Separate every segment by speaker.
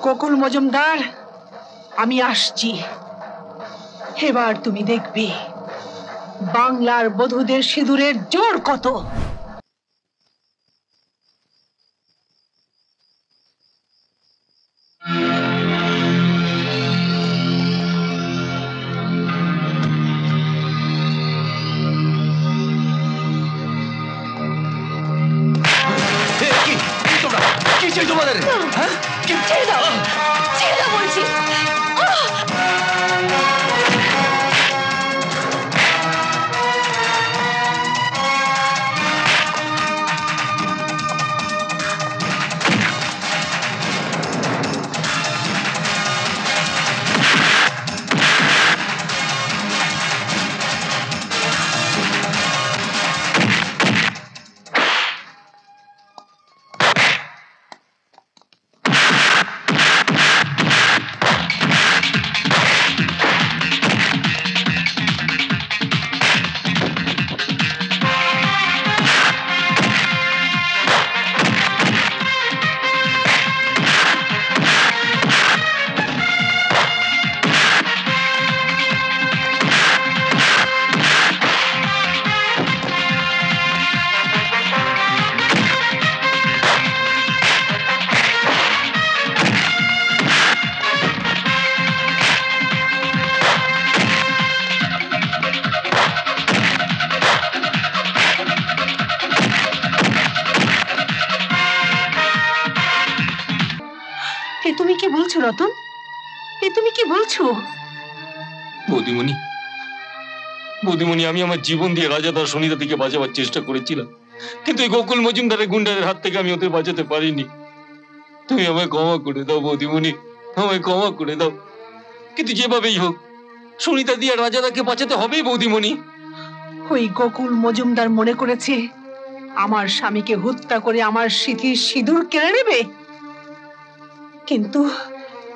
Speaker 1: গোকুল মজুমদার, আমি আসছি। এবার তুমি দেখবে বাংলার বধূদের সিঁদুরের জোর কত।
Speaker 2: তোমাদের
Speaker 1: ছেড়ে দাও, ছেড়ে দাও বলছি। তুমি কি বলছো রতন? তুমি কি বলছো?
Speaker 3: বৌদিমণি, বৌদিমণি, আমি আমার জীবন দিয়ে রাজাদার সুনিতা থেকে বাঁচাবার চেষ্টা করেছিলাম, কিন্তু এই গোকুল মজুমদারের গুন্ডাদের হাত থেকে আমি ওদের বাঁচাতে পারিনি। তুমি আমায় ক্ষমা করে দাও বৌদিমণি, আমায় ক্ষমা করে দাও। কিন্তু যেভাবেই হোক সুনিতা দিয়ে রাজাদাকে বাঁচাতে হবেই বৌদিমণি।
Speaker 1: ওই গোকুল মজুমদার মনে করেছে আমার স্বামীকে হত্যা করে আমার সিঁথির সিঁদুর কেড়ে নেবে, কিন্তু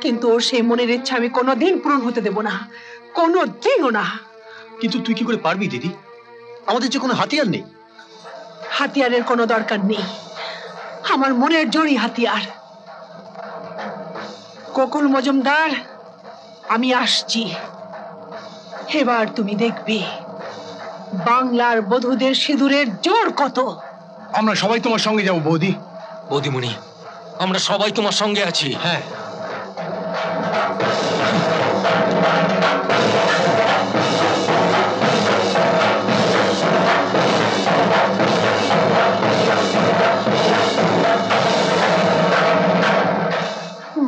Speaker 1: কিন্তু ওর সেই মনের ইচ্ছা আমি কোনোদিন পূরণ হতে দেব না, কোনোদিনও না।
Speaker 2: কিন্তু তুই কি করে পারবি দিদি? আমাদের যে কোনো হাতিয়ার নেই।
Speaker 1: হাতিয়ারের কোনো দরকার নেই, আমার মনের জোরই হাতিয়ার। গোকুল মজুমদার, আমি আসছি। এবার তুমি দেখবে বাংলার বধূদের সিঁদুরের জোর কত।
Speaker 2: আমরা সবাই তোমার সঙ্গে যাব বৌদি।
Speaker 3: বৌদিমণি, আমরা সবাই তোমার সঙ্গে আছি।
Speaker 2: হ্যাঁ,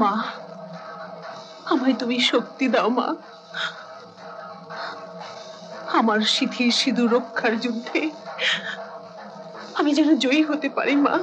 Speaker 1: মা, আমায় তুমি শক্তি দাও মা, আমার সিঁথির সিঁদুর রক্ষার যুদ্ধে আমি যেন জয়ী হতে পারি মা।